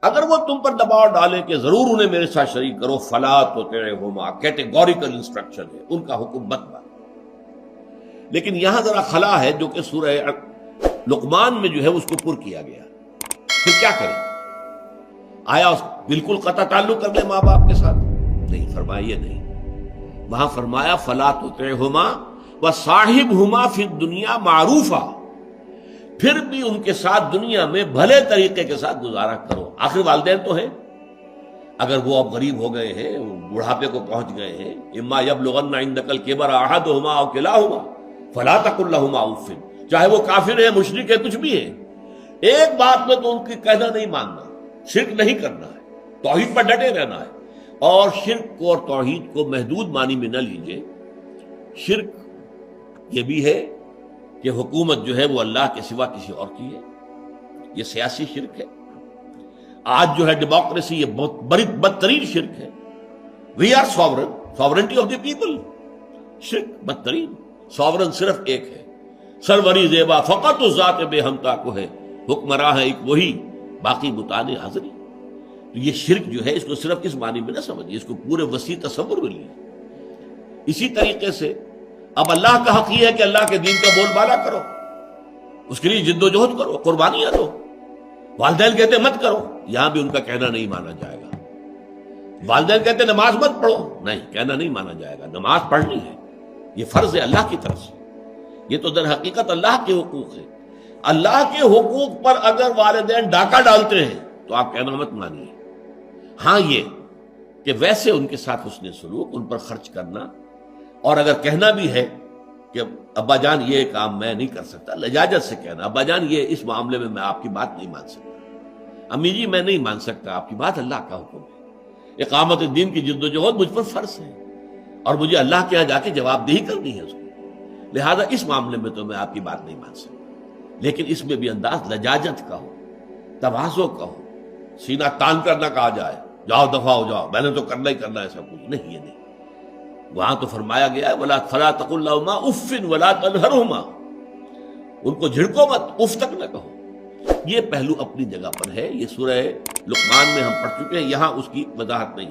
اگر وہ تم پر دباؤ ڈالے کہ ضرور انہیں میرے ساتھ شریک کرو، فلا تطعہما، کیٹیگوریکل انسٹرکشن ہے، ان کا حکم مت مان۔ لیکن یہاں ذرا خلا ہے جو کہ سورہ لقمان میں جو ہے اس کو پر کیا گیا۔ پھر کیا کریں؟ آیا بالکل قطع تعلق کر لیں ماں باپ کے ساتھ؟ نہیں، فرمایا یہ نہیں۔ وہاں فرمایا فلا تطعہما وصاحبہما فی الدنیا معروفا، پھر بھی ان کے ساتھ دنیا میں بھلے طریقے کے ساتھ گزارا کرو۔ آخر والدین تو ہیں، اگر وہ اب غریب ہو گئے ہیں، بڑھاپے کو پہنچ گئے ہیں، اما یبلغن عندک الکبر احدہما او کلاہما فلا تقل لہما اف، چاہے وہ کافر ہیں، مشرک ہیں، کچھ بھی ہیں، ایک بات میں تو ان کی کہنا نہیں ماننا، شرک نہیں کرنا ہے، توحید پر ڈٹے رہنا ہے۔ اور شرک کو اور توحید کو محدود معنی میں نہ لیجئے۔ شرک یہ بھی ہے کہ حکومت جو ہے وہ اللہ کے سوا کسی اور کی ہے، یہ سیاسی شرک ہے۔ آج جو ہے ڈیموکریسی، یہ بہت بڑی بدترین شرک ہے۔ We are sovereign, sovereignty of the people, شرک بدترین۔ ساورن صرف ایک ہے، سروری زیبا فقط اس ذات بے ہمتا کو ہے، حکمراں ہے ایک وہی، باقی بتانے حاضری۔ تو یہ شرک جو ہے اس کو صرف اس معنی میں نہ سمجھیے، اس کو پورے وسیع تصور میں لیجیے۔ اسی طریقے سے اب اللہ کا حق یہ ہے کہ اللہ کے دین کا بول بالا کرو، اس کے لیے جد و جہد کرو، قربانیاں دو۔ والدین کہتے مت کرو، یہاں بھی ان کا کہنا نہیں مانا جائے گا۔ والدین کہتے نماز مت پڑھو، نہیں، کہنا نہیں مانا جائے گا، نماز پڑھنی ہے، یہ فرض ہے اللہ کی طرف سے۔ یہ تو در حقیقت اللہ کے حقوق ہے۔ اللہ کے حقوق پر اگر والدین ڈاکہ ڈالتے ہیں تو آپ کہنا مت مانیے۔ ہاں یہ کہ ویسے ان کے ساتھ حسن سلوک، ان پر خرچ کرنا، اور اگر کہنا بھی ہے کہ ابا جان یہ کام میں نہیں کر سکتا، لجاجت سے کہنا، ابا جان یہ اس معاملے میں آپ کی بات نہیں مان سکتا، امی جی میں نہیں مان سکتا آپ کی بات، اللہ کا حکم ہے، اقامت دین کی جد و جہد مجھ پر فرض ہے، اور مجھے اللہ کے یہاں جا کے جواب دہی کرنی ہے اس کو، لہذا اس معاملے میں تو میں آپ کی بات نہیں مان سکتا۔ لیکن اس میں بھی انداز لجاجت کا ہو، تواضع کا ہو، سینہ تان کر نہ کہا جائے جاؤ دفعہ ہو جاؤ، میں نے تو کرنا ہی کرنا ہے سب کچھ، نہیں، یہ نہیں۔ وہاں تو فرمایا گیا ہے فلا تقل لہما اف ولا تنہرہما، ان کو جھڑکو مت، اف تک نہ کہو۔ یہ پہلو اپنی جگہ پر ہے، یہ سورہ لقمان میں ہم پڑھ چکے ہیں، یہاں اس کی وضاحت نہیں۔